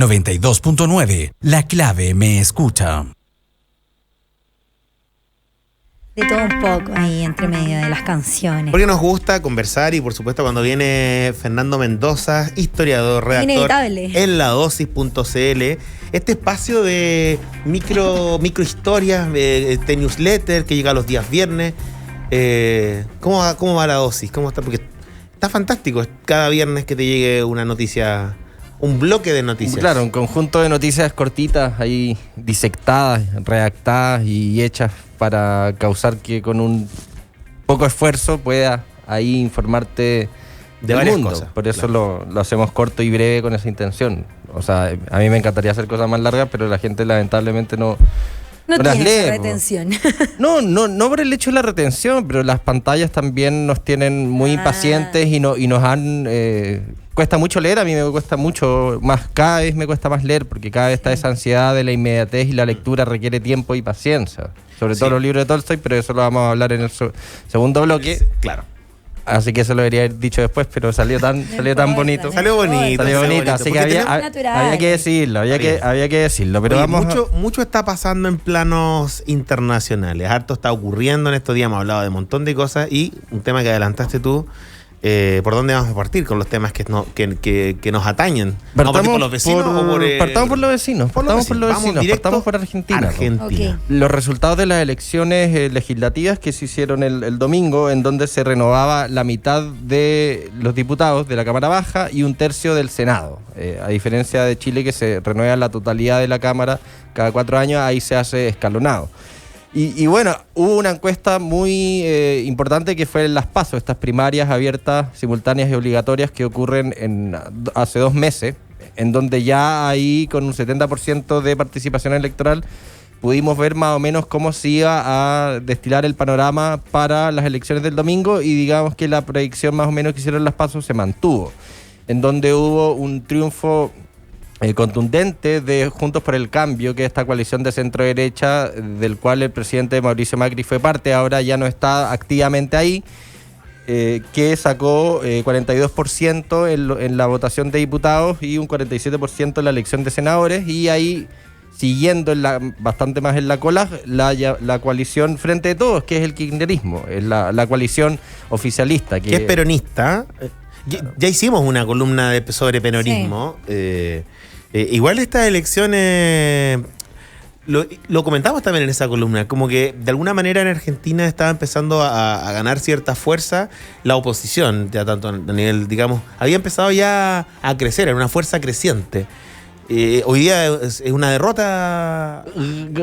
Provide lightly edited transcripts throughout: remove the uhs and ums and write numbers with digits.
92.9, La Clave me escucha. De todo un poco ahí entre medio de las canciones. Porque nos gusta conversar y por supuesto cuando viene Fernando Mendoza, historiador, redactor Inevitable. en ladosis.cl, este espacio de microhistorias, este newsletter que llega los días viernes. ¿Cómo va la dosis? ¿Cómo está? Porque está fantástico cada viernes que te llegue una noticia, un bloque de noticias. Claro, un conjunto de noticias cortitas ahí disectadas, redactadas y hechas para causar que con un poco esfuerzo puedas ahí informarte De del varias mundo. cosas, Por eso claro. lo hacemos corto y breve con esa intención. O sea, a mí me encantaría hacer cosas más largas, pero la gente lamentablemente no las tiene lee, esa po. retención. No por el hecho de la retención, pero las pantallas también nos tienen muy impacientes y nos han... cuesta mucho leer, a mí me cuesta mucho más, cada vez me cuesta más leer, porque cada vez está esa ansiedad de la inmediatez y la lectura requiere tiempo y paciencia. Sobre todo los libros de Tolstoy, pero eso lo vamos a hablar en el segundo bloque. Claro. Así que eso lo debería haber dicho después, pero salió tan bonito. Salió bonito. Salió bonito, así que había que decirlo, había que decirlo. Pero oye, mucho está pasando en planos internacionales. Harto está ocurriendo en estos días. Hemos hablado de un montón de cosas y un tema que adelantaste tú. ¿Por dónde vamos a partir con los temas que nos atañen? Partamos por los vecinos partamos por los vecinos. Partamos por Argentina. Okay. Los resultados de las elecciones legislativas que se hicieron el domingo, en donde se renovaba la mitad de los diputados de la Cámara Baja y un tercio del Senado. A diferencia de Chile, que se renueva la totalidad de la Cámara cada 4 años, ahí se hace escalonado. Y bueno, hubo una encuesta muy importante que fue en las PASO, estas primarias abiertas, simultáneas y obligatorias que ocurren hace 2 meses, en donde ya ahí con un 70% de participación electoral pudimos ver más o menos cómo se iba a destilar el panorama para las elecciones del domingo y digamos que la predicción más o menos que hicieron las PASO se mantuvo, en donde hubo un triunfo contundente de Juntos por el Cambio, que es esta coalición de centro-derecha del cual el presidente Mauricio Macri fue parte, ahora ya no está activamente ahí, que sacó 42% en la votación de diputados y un 47% en la elección de senadores, y ahí siguiendo bastante más en la cola la coalición Frente de Todos, que es el kirchnerismo, es la coalición oficialista. Que es peronista. Ya hicimos una columna sobre peronismo. Sí. Igual estas elecciones, lo comentamos también en esa columna, como que de alguna manera en Argentina estaba empezando a ganar cierta fuerza la oposición, ya tanto a nivel, digamos, había empezado ya a crecer, era una fuerza creciente. Hoy día es una derrota.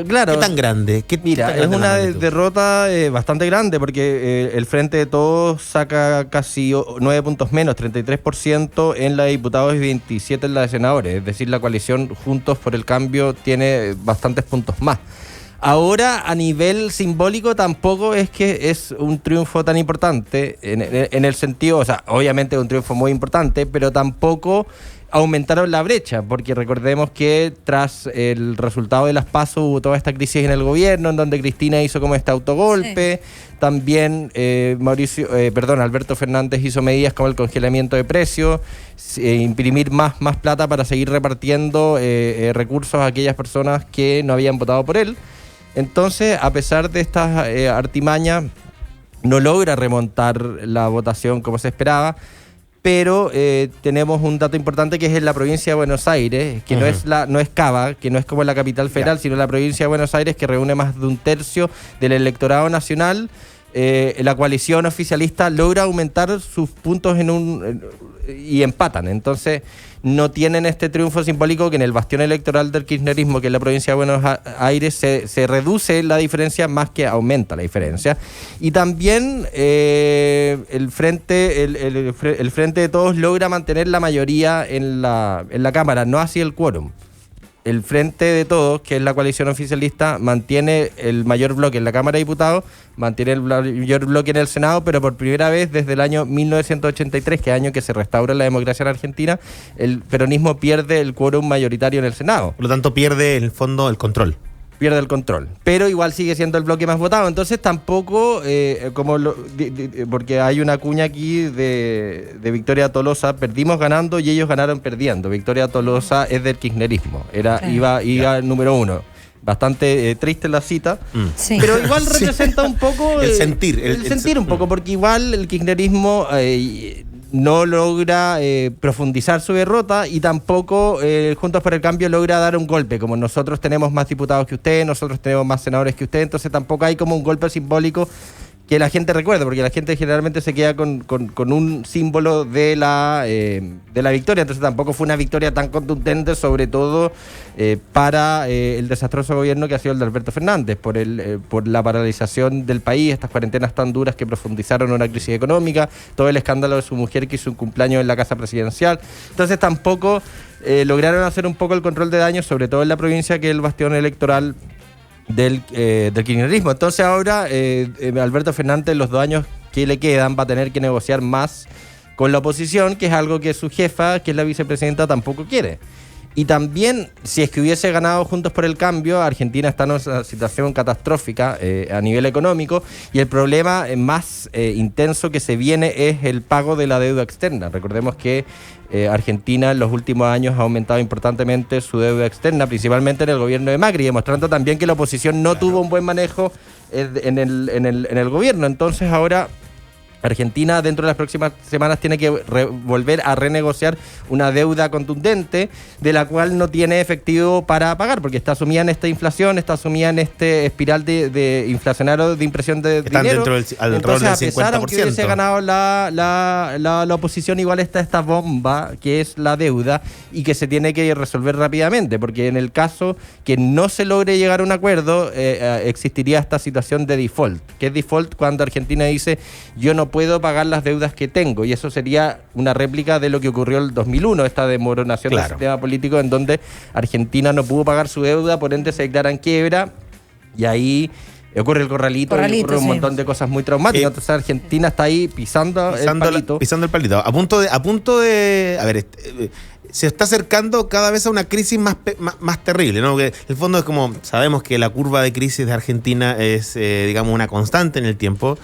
Claro. ¿Qué tan grande? Mira, es una derrota bastante grande porque el Frente de Todos saca casi 9 puntos menos, 33% en la de diputados y 27% en la de senadores. Es decir, la coalición Juntos por el Cambio tiene bastantes puntos más. Ahora, a nivel simbólico, tampoco es que es un triunfo tan importante en el sentido, o sea, obviamente es un triunfo muy importante, pero tampoco aumentaron la brecha, porque recordemos que tras el resultado de las PASO hubo toda esta crisis en el gobierno, en donde Cristina hizo como este autogolpe, también Alberto Fernández hizo medidas como el congelamiento de precios, imprimir más plata para seguir repartiendo recursos a aquellas personas que no habían votado por él. Entonces, a pesar de estas artimañas, no logra remontar la votación como se esperaba. Pero tenemos un dato importante que es en la provincia de Buenos Aires, que no es Cava, que no es como la capital federal, sino la provincia de Buenos Aires, que reúne más de un tercio del electorado nacional. La coalición oficialista logra aumentar sus puntos y empatan. Entonces no tienen este triunfo simbólico que en el bastión electoral del kirchnerismo, que es la provincia de Buenos Aires, se reduce la diferencia más que aumenta la diferencia. Y también el Frente de Todos logra mantener la mayoría en la Cámara, no así el quórum. El Frente de Todos, que es la coalición oficialista, mantiene el mayor bloque en la Cámara de Diputados, mantiene el mayor bloque en el Senado, pero por primera vez desde el año 1983, que es el año que se restaura la democracia en Argentina, el peronismo pierde el quórum mayoritario en el Senado. Por lo tanto, pierde en el fondo el control. pierde el control. Pero igual sigue siendo el bloque más votado. Entonces tampoco, porque hay una cuña aquí de Victoria Tolosa, perdimos ganando y ellos ganaron perdiendo. Victoria Tolosa es del kirchnerismo, iba número 1. Bastante triste la cita, Sí. pero igual representa un poco... El sentir. El sentir un poco, porque igual el kirchnerismo no logra profundizar su derrota y tampoco Juntos por el Cambio logra dar un golpe, como nosotros tenemos más diputados que usted, nosotros tenemos más senadores que usted, entonces tampoco hay como un golpe simbólico que la gente recuerde, porque la gente generalmente se queda con un símbolo de la victoria, entonces tampoco fue una victoria tan contundente, sobre todo para el desastroso gobierno que ha sido el de Alberto Fernández, por la paralización del país, estas cuarentenas tan duras que profundizaron una crisis económica, todo el escándalo de su mujer que hizo un cumpleaños en la casa presidencial, entonces tampoco lograron hacer un poco el control de daños, sobre todo en la provincia que es el bastión electoral del kirchnerismo. Entonces ahora Alberto Fernández, los 2 años que le quedan, va a tener que negociar más con la oposición, que es algo que su jefa, que es la vicepresidenta, tampoco quiere. Y también, si es que hubiese ganado Juntos por el Cambio, Argentina está en una situación catastrófica a nivel económico, y el problema más intenso que se viene es el pago de la deuda externa. Recordemos que Argentina en los últimos años ha aumentado importantemente su deuda externa, principalmente en el gobierno de Macri, demostrando también que la oposición no tuvo un buen manejo en el gobierno. Entonces ahora Argentina dentro de las próximas semanas tiene que volver a renegociar una deuda contundente de la cual no tiene efectivo para pagar, porque está sumida en esta inflación, está sumida en este espiral de inflacionario de impresión de Están dinero. Entonces, a pesar, aunque hubiese ganado la oposición, igual está esta bomba que es la deuda y que se tiene que resolver rápidamente, porque en el caso que no se logre llegar a un acuerdo, existiría esta situación de default, que es default cuando Argentina dice yo no puedo pagar las deudas que tengo, y eso sería una réplica de lo que ocurrió en el 2001, esta desmoronación del sistema político en donde Argentina no pudo pagar su deuda, por ende se declara en quiebra, y ahí ocurre el corralito y ocurre un montón de cosas muy traumáticas. Entonces Argentina está ahí pisando el palito. Pisando el palito. A punto de a ver, se está acercando cada vez a una crisis más terrible, ¿no? Porque en el fondo es como, sabemos que la curva de crisis de Argentina es, digamos, una constante en el tiempo.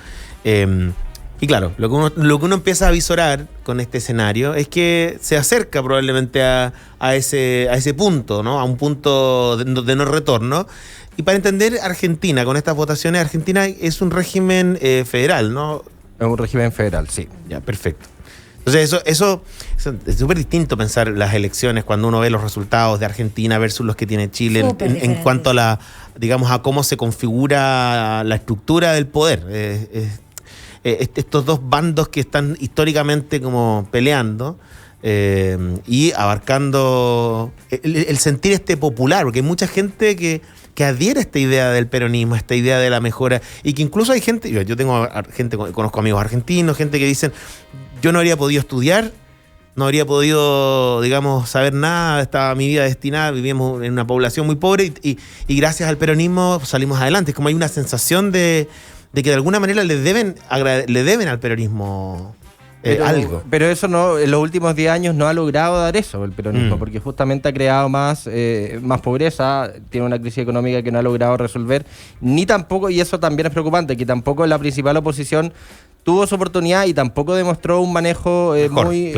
Y claro, lo que uno empieza a visorar con este escenario es que se acerca probablemente a ese punto, ¿no? A un punto de no retorno. Y para entender Argentina, con estas votaciones, Argentina es un régimen federal, ¿no? Es un régimen federal, sí. Ya, perfecto. Entonces eso es súper distinto pensar las elecciones cuando uno ve los resultados de Argentina versus los que tiene Chile en cuanto a digamos, a cómo se configura la estructura del poder. Estos dos bandos que están históricamente como peleando y abarcando el sentir popular, porque hay mucha gente que adhiere a esta idea del peronismo, a esta idea de la mejora, y que incluso hay gente, yo tengo gente, conozco amigos argentinos, gente que dicen, yo no habría podido estudiar, no habría podido, digamos, saber nada, estaba mi vida destinada, vivíamos en una población muy pobre y gracias al peronismo salimos adelante. Es como hay una sensación de que de alguna manera le deben al peronismo algo. Pero eso no, en los últimos 10 años no ha logrado dar eso el peronismo, porque justamente ha creado más pobreza, tiene una crisis económica que no ha logrado resolver, ni tampoco, y eso también es preocupante, que tampoco la principal oposición tuvo su oportunidad y tampoco demostró un manejo muy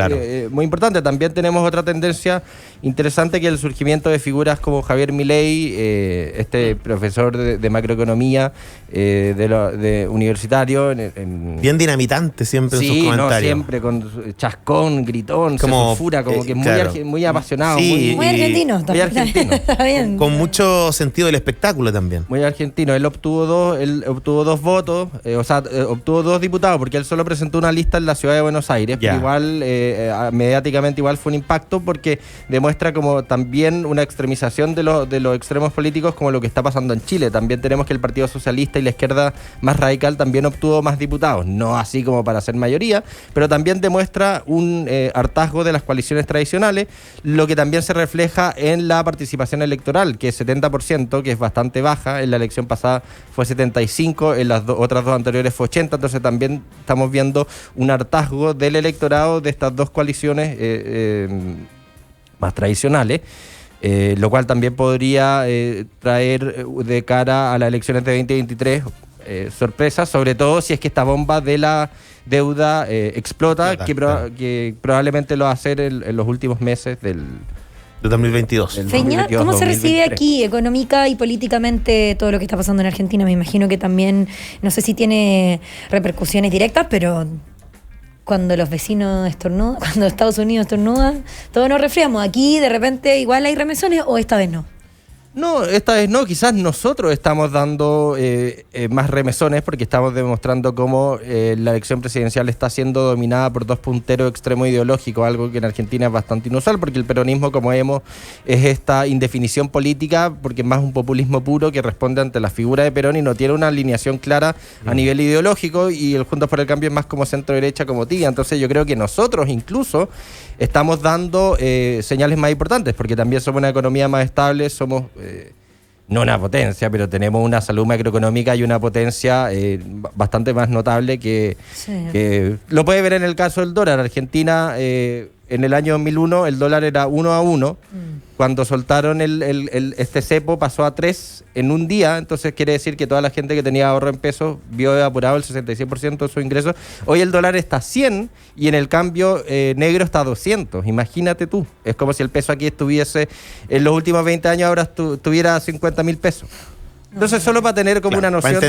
importante. También tenemos otra tendencia interesante, que es el surgimiento de figuras como Javier Milei, este profesor de macroeconomía de universitario. Bien dinamitante siempre en sus comentarios. Siempre con chascón, gritón, como, se sulfura, como que muy apasionado. Sí, muy argentino. Muy argentino. Está bien. Con mucho sentido del espectáculo también. Muy argentino. Él obtuvo dos votos, obtuvo 2 diputados, porque él solo presentó una lista en la ciudad de Buenos Aires, pero igual, mediáticamente igual fue un impacto, porque demuestra como también una extremización de los extremos políticos, como lo que está pasando en Chile. También tenemos que el Partido Socialista y la izquierda más radical también obtuvo más diputados, no así como para ser mayoría, pero también demuestra un hartazgo de las coaliciones tradicionales, lo que también se refleja en la participación electoral, que es 70%, que es bastante baja. En la elección pasada fue 75%, en las otras 2 anteriores fue 80%, entonces también estamos viendo un hartazgo del electorado de estas 2 coaliciones más tradicionales. lo cual también podría traer de cara a las elecciones de 2023 sorpresas, sobre todo si es que esta bomba de la deuda explota, que probablemente lo va a hacer en los últimos meses del 2022. Feña, ¿cómo se recibe aquí económica y políticamente todo lo que está pasando en Argentina? Me imagino que también, no sé si tiene repercusiones directas, pero cuando los vecinos estornudan, cuando Estados Unidos estornuda, todos nos resfriamos. Aquí de repente igual hay remesones, o esta vez no. No, esta vez no, quizás nosotros estamos dando más remesones porque estamos demostrando cómo la elección presidencial está siendo dominada por dos punteros extremos ideológicos, algo que en Argentina es bastante inusual porque el peronismo, como vemos, es esta indefinición política porque es más un populismo puro que responde ante la figura de Perón y no tiene una alineación clara a nivel ideológico, y el Juntos por el Cambio es más como centro-derecha, como tía. Entonces yo creo que nosotros incluso estamos dando señales más importantes porque también somos una economía más estable, somos no una potencia, pero tenemos una salud macroeconómica y una potencia bastante más notable que lo puede ver en el caso del dólar. Argentina en el año 2001 el dólar era 1-1. Cuando soltaron este cepo pasó a 3 en un día, entonces quiere decir que toda la gente que tenía ahorro en pesos vio evaporado el 66% de sus ingresos. Hoy el dólar está a 100 y en el cambio negro está a 200. Imagínate tú, es como si el peso aquí estuviese en los últimos 20 años, ahora tuviera 50.000 pesos. Entonces, solo para tener como una noción para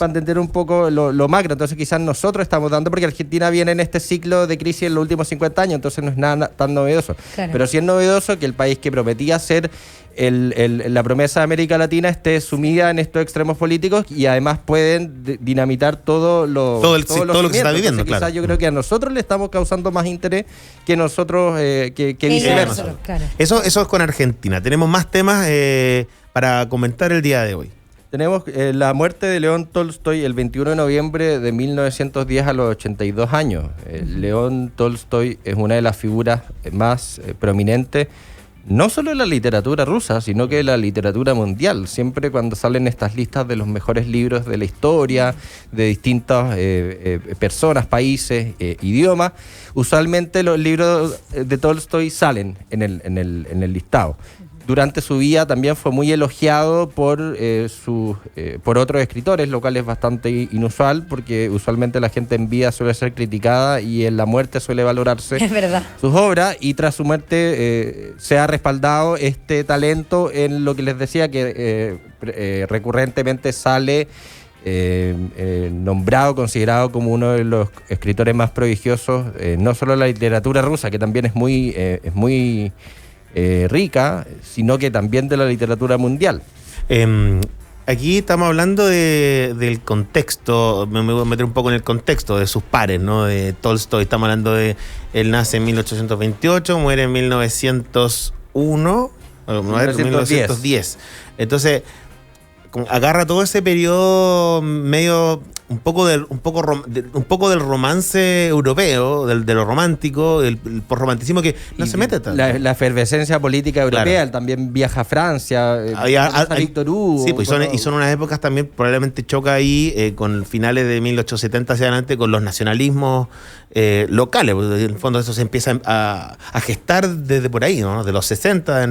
entender un poco lo macro. Entonces, quizás nosotros estamos dando, porque Argentina viene en este ciclo de crisis en los últimos 50 años, entonces no es nada tan novedoso. Claro. Pero sí es novedoso que el país que prometía ser la promesa de América Latina esté sumida en estos extremos políticos y además pueden dinamitar todo lo que se está viviendo. Entonces, claro. Quizás yo creo que a nosotros le estamos causando más interés que nosotros que viceversa. Claro. Eso es con Argentina. Tenemos más temas para comentar el día de hoy. Tenemos la muerte de León Tolstoy el 21 de noviembre de 1910 a los 82 años. León Tolstoy es una de las figuras más prominentes, no solo en la literatura rusa, sino que en la literatura mundial. Siempre cuando salen estas listas de los mejores libros de la historia, de distintas personas, países, idiomas, usualmente los libros de Tolstoy salen en el listado. Durante su vida también fue muy elogiado por otros escritores, lo cual es bastante inusual porque usualmente la gente en vida suele ser criticada y en la muerte suele valorarse sus obras, y tras su muerte se ha respaldado este talento en lo que les decía que recurrentemente sale nombrado, considerado como uno de los escritores más prodigiosos, no solo de la literatura rusa, que también es muy rica, sino que también de la literatura mundial. Aquí estamos hablando del contexto, me voy a meter un poco en el contexto de sus pares, ¿no? De Tolstoy, estamos hablando de, él nace en 1828, muere en 1910. Entonces, agarra todo ese periodo medio un poco del romance europeo, de lo romántico, del posromanticismo que no se mete tanto. La efervescencia política europea, claro. Él también viaja a Francia, a Víctor Hugo. Sí, pues son unas épocas también, probablemente choca ahí con finales de 1870 hacia adelante con los nacionalismos locales, porque en el fondo eso se empieza a gestar desde por ahí, ¿no? De los 60.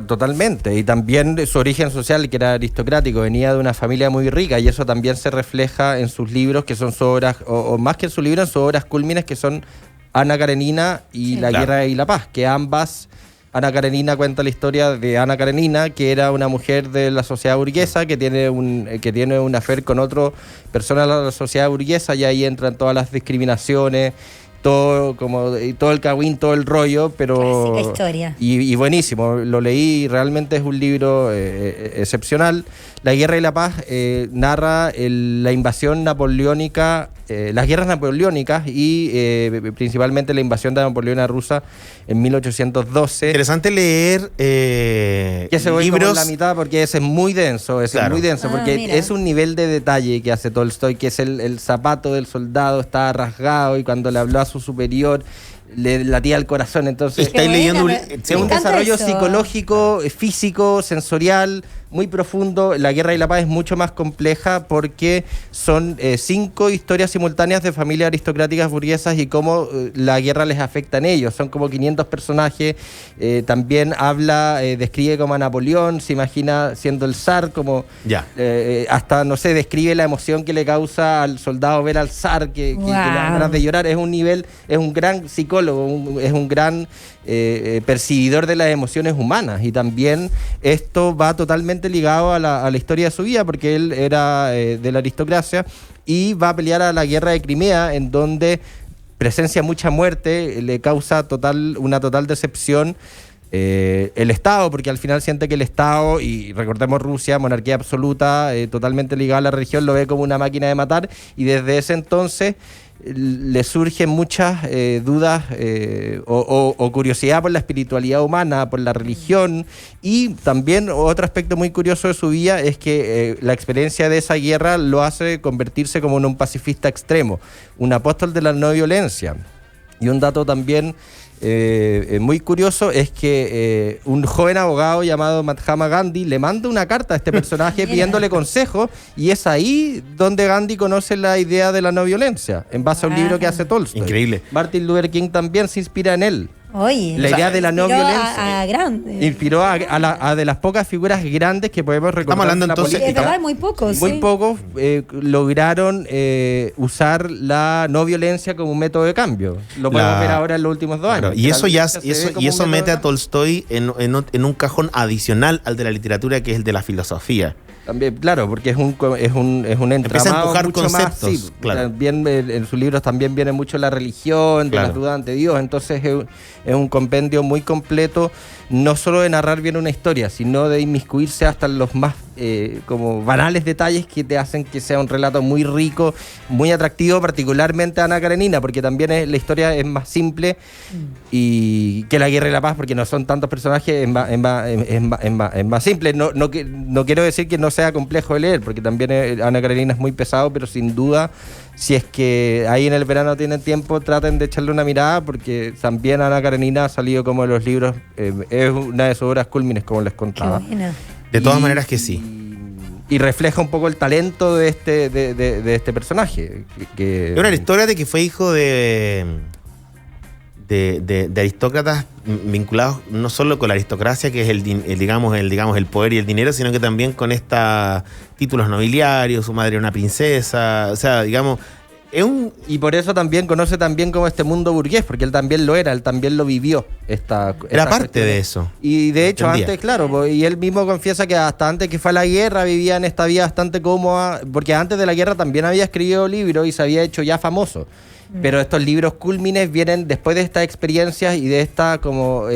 Totalmente, y también su origen social, que era aristocrático, venía de una familia muy rica, y eso también se refleja en sus libros, que son sus obras, o más que en sus libros, en sus obras cúlmines, que son Ana Karenina y La Guerra y la Paz, que ambas, Ana Karenina cuenta la historia de Ana Karenina, que era una mujer de la sociedad burguesa, que tiene un affair con otra persona de la sociedad burguesa, y ahí entran todas las discriminaciones, todo el cagüín, todo el rollo, pero clásica historia. Y buenísimo, lo leí y realmente es un libro excepcional. La Guerra y la Paz narra la invasión napoleónica, las guerras napoleónicas y principalmente la invasión de Napoleón a Rusia en 1812. Interesante leer que se voy libros como en la mitad porque ese es muy denso, porque es un nivel de detalle que hace Tolstoy, que es el zapato del soldado está rasgado y cuando le habló a su superior le latía el corazón. Entonces estáis leyendo es un desarrollo psicológico, físico, sensorial muy profundo. La Guerra y la Paz es mucho más compleja porque son 5 historias simultáneas de familias aristocráticas burguesas y cómo la guerra les afecta en ellos. Son como 500 personajes. También describe como a Napoleón, se imagina siendo el zar, como hasta, no sé, describe la emoción que le causa al soldado ver al zar, que le dan ganas de llorar. Es un gran psicólogo, es un gran percibidor de las emociones humanas, y también esto va totalmente ligado a la historia de su vida, porque él era de la aristocracia y va a pelear a la guerra de Crimea, en donde presencia mucha muerte, le causa una total decepción el Estado, porque al final siente que el Estado, y recordemos Rusia, monarquía absoluta, totalmente ligada a la religión, lo ve como una máquina de matar, y desde ese entonces le surgen muchas dudas o curiosidad por la espiritualidad humana, por la religión. Y también otro aspecto muy curioso de su vida es que la experiencia de esa guerra lo hace convertirse como en un pacifista extremo, un apóstol de la no violencia. Y un dato también muy curioso es que un joven abogado llamado Mahatma Gandhi le manda una carta a este personaje pidiéndole consejo, y es ahí donde Gandhi conoce la idea de la no violencia, en base a un libro que hace Tolstoy. Increíble. Martin Luther King también se inspira en él. Oye, la idea de la no violencia inspiró a de las pocas figuras grandes que podemos recordar. Estamos hablando entonces, es verdad, muy pocos. Muy pocos lograron usar la no violencia como un método de cambio. Lo podemos ver ahora en los últimos 2 años. Y eso mete a Tolstoy en un cajón adicional al de la literatura, que es el de la filosofía. También, claro, porque es un entramado empieza a empujar mucho conceptos, más, sí, claro. También en sus libros también viene mucho la religión, de las dudas ante Dios. Entonces es un compendio muy completo, no solo de narrar bien una historia, sino de inmiscuirse hasta en los más como banales detalles que te hacen que sea un relato muy rico, muy atractivo, particularmente a Ana Karenina, porque también la historia es más simple y que La Guerra y la Paz, porque no son tantos personajes, es más simple. No quiero decir que no sea complejo de leer, porque también Ana Karenina es muy pesado, pero sin duda, si es que ahí en el verano tienen tiempo, traten de echarle una mirada, porque también Ana Karenina ha salido como de los libros, es una de sus obras cúlmines, como les contaba. Qué buena. De todas maneras que sí. Y refleja un poco el talento de este personaje. Es una historia de que fue hijo de aristócratas vinculados no solo con la aristocracia, que es el poder y el dinero, sino que también con estos títulos nobiliarios. Su madre era una princesa, o sea, digamos, y por eso también conoce también como este mundo burgués, porque él también lo era, él también lo vivió. Era parte de eso. Y de hecho, antes, claro, y él mismo confiesa que hasta antes que fue a la guerra vivía en esta vida bastante cómoda, porque antes de la guerra también había escrito libros y se había hecho ya famoso. Pero estos libros cúlmines vienen después de estas experiencias y de esta como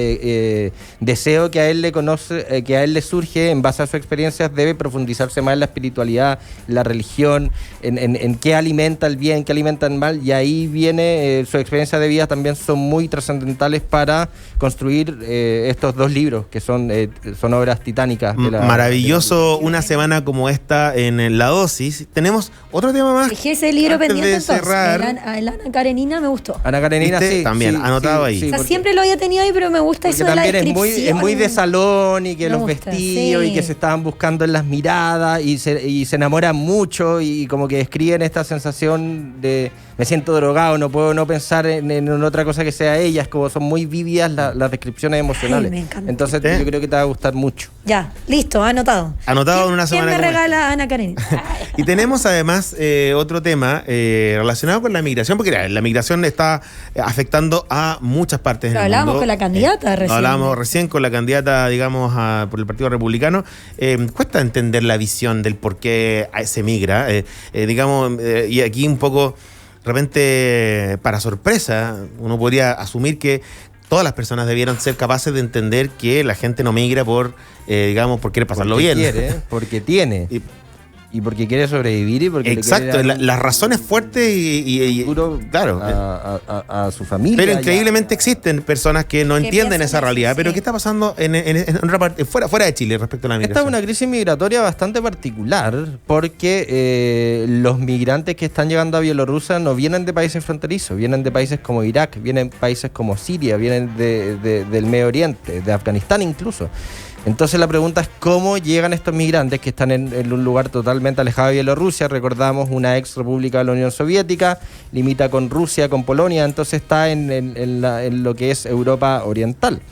deseo que a él le surge en base a sus experiencias. Debe profundizarse más en la espiritualidad, la religión, en qué alimenta el bien, qué alimenta el mal, y ahí viene sus experiencias de vida también son muy trascendentales para construir estos 2 libros que son obras titánicas. Maravilloso, una semana como esta en La Dosis. Tenemos otro tema más. Dejé ese libro pendiente entonces. Cerrar. Ana Karenina me gustó. Ana Karenina, sí. También, sí, anotado ahí. O sea, siempre lo había tenido ahí, pero me gusta eso de la descripción. Es muy de salón, y que Me los gusta, vestidos, sí. y que se estaban buscando en las miradas, y se enamoran mucho, y como que describen esta sensación de me siento drogado, no puedo no pensar en otra cosa que sea ella. Es como son muy vívidas las descripciones emocionales. Ay, me encanta. Entonces yo creo que te va a gustar mucho. Ya, listo, anotado. Anotado en una semana. ¿Quién me como esta. regala a Ana Karenina? Y tenemos además otro tema relacionado con la migración, porque la migración está afectando a muchas partes del mundo. Hablábamos con la candidata recién. Hablábamos recién con la candidata, digamos, por el Partido Republicano. Cuesta entender la visión del por qué se migra. Y aquí un poco, de repente, para sorpresa, uno podría asumir que todas las personas debieran ser capaces de entender que la gente no migra por querer pasarlo bien. Porque tiene. Y porque quiere sobrevivir, y porque exacto, las razones fuertes y claro, a su familia. pero increíblemente existen personas que no entienden esa realidad. Pero ¿qué está pasando en otra parte, fuera de Chile respecto a la migración? Esta es una crisis migratoria bastante particular, porque los migrantes que están llegando a Bielorrusia no vienen de países fronterizos, vienen de países como Irak, vienen de países como Siria, vienen del Medio Oriente, de Afganistán incluso. Entonces la pregunta es cómo llegan estos migrantes que están en un lugar totalmente alejado de Bielorrusia. Recordamos, una ex república de la Unión Soviética, limita con Rusia, con Polonia, entonces está en lo que es Europa Oriental.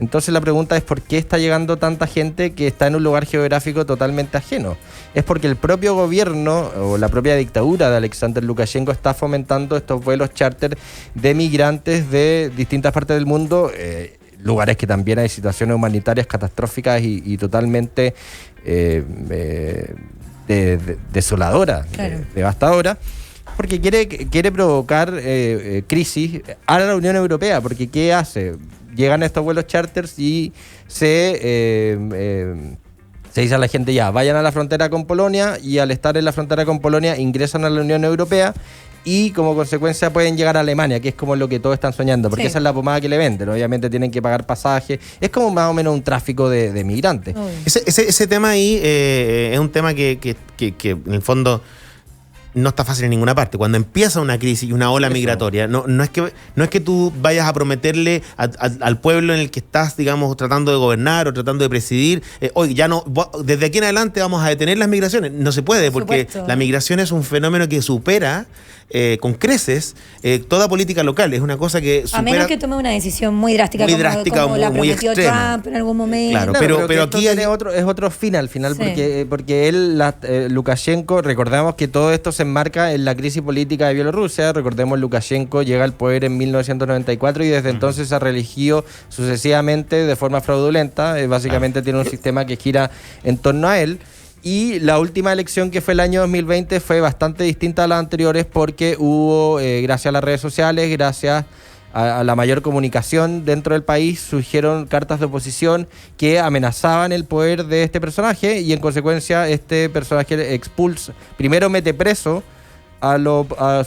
Entonces la pregunta es ¿por qué está llegando tanta gente que está en un lugar geográfico totalmente ajeno? Es porque el propio gobierno o la propia dictadura de Alexander Lukashenko está fomentando estos vuelos charter de migrantes de distintas partes del mundo, lugares que también hay situaciones humanitarias catastróficas y totalmente desoladoras, claro, devastadoras, porque quiere provocar crisis a la Unión Europea, porque ¿qué hace? Llegan estos vuelos charters y se dice a la gente ya, vayan a la frontera con Polonia, y al estar en la frontera con Polonia ingresan a la Unión Europea y como consecuencia pueden llegar a Alemania, que es como lo que todos están soñando, porque esa es la pomada que le venden. Obviamente tienen que pagar pasaje, es como más o menos un tráfico de migrantes. Ese tema ahí es un tema que en el fondo no está fácil en ninguna parte. Cuando empieza una crisis y una ola migratoria, no es que tú vayas a prometerle al pueblo en el que estás, digamos, tratando de gobernar o tratando de presidir, oye, ya no, desde aquí en adelante vamos a detener las migraciones. No se puede, porque la migración es un fenómeno que supera con creces toda política local. Es una cosa que supera, a menos que tome una decisión muy drástica, como la prometió Trump en algún momento. Claro, pero aquí es otro fin al final, porque él, Lukashenko, recordamos que todo esto se enmarca en la crisis política de Bielorrusia. Recordemos, Lukashenko llega al poder en 1994 y desde entonces se ha reelegido sucesivamente de forma fraudulenta. Básicamente tiene un sistema que gira en torno a él. Y la última elección, que fue el año 2020, fue bastante distinta a las anteriores porque hubo, gracias a las redes sociales, gracias a la mayor comunicación dentro del país, surgieron cartas de oposición que amenazaban el poder de este personaje, y en consecuencia este personaje expulsa, primero mete preso a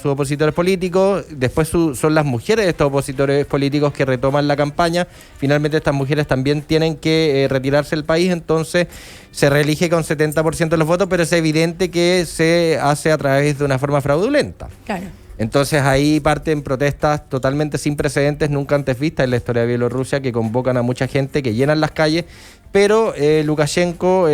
sus opositores políticos, después son las mujeres de estos opositores políticos que retoman la campaña. Finalmente estas mujeres también tienen que retirarse del país, entonces se reelige con 70% de los votos, pero es evidente que se hace a través de una forma fraudulenta. Claro. Entonces ahí parten protestas totalmente sin precedentes, nunca antes vistas en la historia de Bielorrusia, que convocan a mucha gente, que llenan las calles, pero Lukashenko,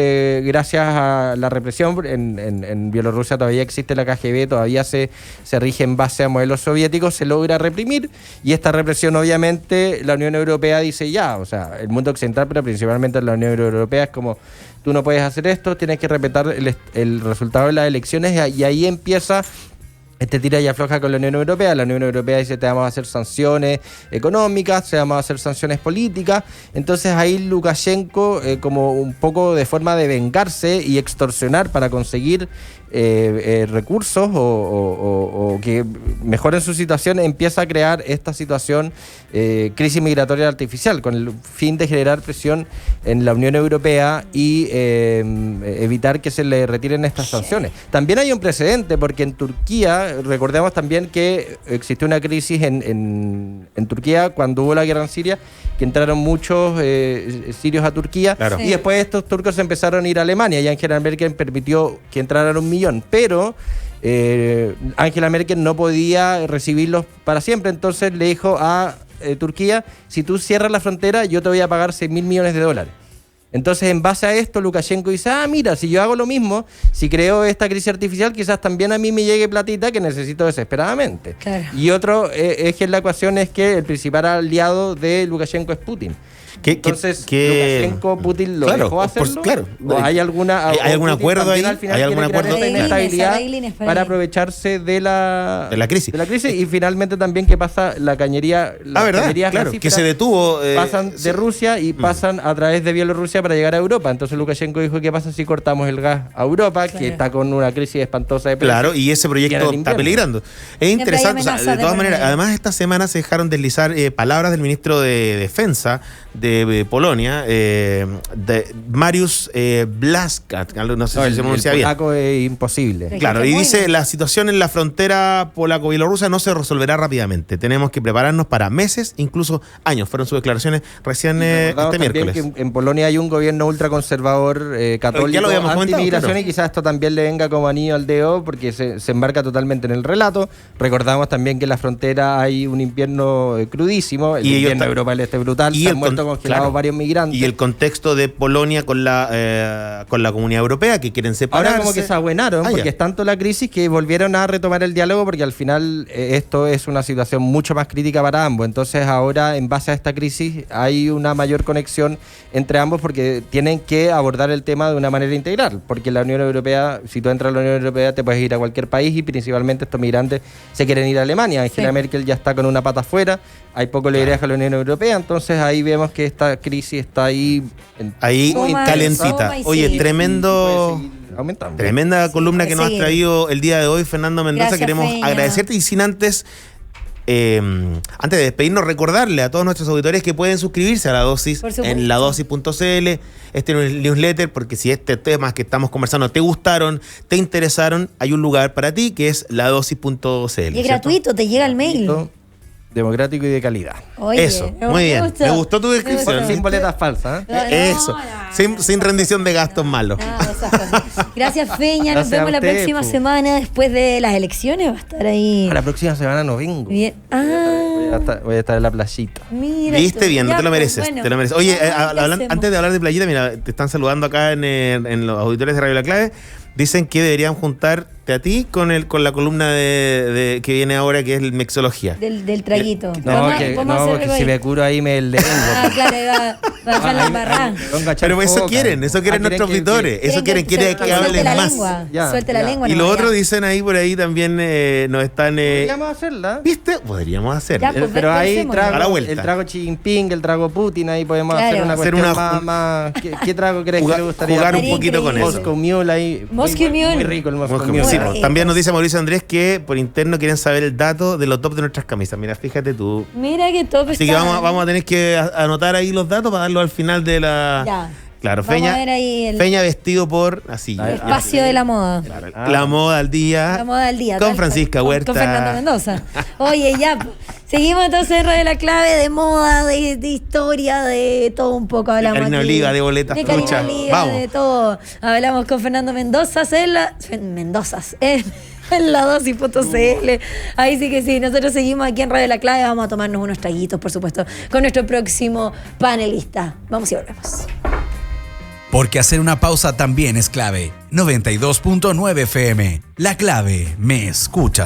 gracias a la represión, en Bielorrusia todavía existe la KGB, todavía se rige en base a modelos soviéticos, se logra reprimir, y esta represión obviamente la Unión Europea dice ya, o sea, el mundo occidental, pero principalmente la Unión Europea, es como, tú no puedes hacer esto, tienes que respetar el resultado de las elecciones, y ahí empieza este tira y afloja con la Unión Europea. La Unión Europea dice, te vamos a hacer sanciones económicas, te vamos a hacer sanciones políticas. Entonces ahí Lukashenko, como un poco de forma de vengarse y extorsionar para conseguir recursos o que mejoren su situación, empieza a crear esta situación, crisis migratoria artificial, con el fin de generar presión en la Unión Europea y evitar que se le retiren estas sanciones. También hay un precedente, porque en Turquía, recordemos también que existió una crisis en Turquía cuando hubo la guerra en Siria, que entraron muchos sirios a Turquía, claro. Y después estos turcos empezaron a ir a Alemania, y Angela Merkel permitió que entraran 1 millón, pero Angela Merkel no podía recibirlos para siempre, entonces le dijo a Turquía, si tú cierras la frontera, yo te voy a pagar $6.000 millones. Entonces, en base a esto, Lukashenko dice, mira, si yo hago lo mismo, si creo esta crisis artificial, quizás también a mí me llegue platita que necesito desesperadamente. Claro. Y otro eje en la ecuación es que el principal aliado de Lukashenko es Putin. Entonces, Lukashenko, Putin lo dejó hacerlo. Claro. ¿Hay algún acuerdo ahí? ¿Hay algún acuerdo de inestabilidad para aprovecharse de la crisis? Y finalmente también que pasa la cañería. Claro, que se detuvo. Pasan de Rusia y pasan a través de Bielorrusia para llegar a Europa. Entonces Lukashenko dijo, ¿qué pasa si cortamos el gas a Europa? Claro. Que está con una crisis espantosa de precios. Claro, y ese proyecto está peligrando. Es interesante. De todas maneras, además esta semana se dejaron deslizar palabras del ministro de Defensa de Polonia, de Mariusz Błaszczak, no sé si se pronuncia bien. El polaco es imposible. Claro, y dice, la situación en la frontera polaco-bielorrusa no se resolverá rápidamente. Tenemos que prepararnos para meses, incluso años. Fueron sus declaraciones recién este miércoles. Que en Polonia hay un gobierno ultraconservador, católico, anti-migración, claro. Y quizás esto también le venga como anillo al dedo, porque se embarca totalmente en el relato. Recordamos también que en la frontera hay un invierno crudísimo, el invierno de Europa del Este brutal, y se han muerto con congelados varios migrantes. Y el contexto de Polonia con la Comunidad Europea, que quieren separarse. Ahora como que se abuenaron, porque es tanto la crisis que volvieron a retomar el diálogo, porque al final esto es una situación mucho más crítica para ambos. Entonces ahora, en base a esta crisis, hay una mayor conexión entre ambos, porque tienen que abordar el tema de una manera integral, porque la Unión Europea, si tú entras a la Unión Europea, te puedes ir a cualquier país, y principalmente estos migrantes se quieren ir a Alemania. Angela Merkel ya está con una pata afuera, hay poco le deja a la Unión Europea, entonces ahí vemos que esta crisis está ahí calentita. Oye, tremenda columna que nos has traído el día de hoy, Fernando Mendoza. Gracias, queremos Feña. agradecerte, y sin antes de despedirnos, recordarle a todos nuestros auditores que pueden suscribirse a La Dosis en ladosis.cl, newsletter, porque si estos temas que estamos conversando te gustaron, te interesaron, hay un lugar para ti que es ladosis.cl. Y es gratuito, te llega el mail. Democrático y de calidad. Oye, eso, muy bien. Me gustó tu descripción. Sin boletas falsas. Eso, sin rendición de gastos malos. Esas cosas. Gracias, Feña. Nos Gracias vemos a la usted, próxima po. semana después de las elecciones. Va a estar ahí. La próxima semana no vengo. Bien. Voy a estar en la playita. Mira. Viste bien, no te lo mereces. Bueno, te lo mereces. Oye, ¿qué hacemos? antes de hablar de playita, mira, te están saludando acá en los auditores de Radio La Clave. Dicen que deberían juntarte a ti con la columna de que viene ahora, que es el mixología. Del traguito. Porque si me curo ahí me lengo. Claro, va a dejar la embarrada. Pero eso quieren nuestros auditores. Eso quieren que hablen más. Suelte la lengua. Y lo otro dicen ahí por ahí también nos están. Podríamos hacerla. ¿Viste? Podríamos hacerla. Ya, pues, Pero ahí A la vuelta. el trago Xi Jinping, el trago Putin, ahí podemos hacer una cuestión más. ¿Qué trago crees que le gustaría? Jugar un poquito con eso. Moscow Mule ahí. Moscow Mule. Muy rico el Moscow Moscow Mule. Mule. Sí, rico. también nos dice Mauricio Andrés que por interno quieren saber el dato de los top de nuestras camisas. Mira, fíjate tú. Mira que top Así que vamos a tener que anotar ahí los datos para darlo al final de la. Ya. Claro, Vamos a ver ahí el Feña vestido por así. espacio de la moda. Claro, la moda al día. La moda del día. Con tal Francisca cual. Huerta. Con Fernando Mendoza. Oye, ya. Seguimos entonces en Radio La Clave, de moda, de historia, de todo un poco hablamos. Karina aquí. Oliva, de boletas De Karina truchas. Oliva, Vamos. de todo. Hablamos con Fernando Mendoza en la dosis.cl. Ahí sí que sí. Nosotros seguimos aquí en Radio La Clave. Vamos a tomarnos unos traguitos, por supuesto, con nuestro próximo panelista. Vamos y volvemos. Porque hacer una pausa también es clave. 92.9 FM. La Clave me escucha.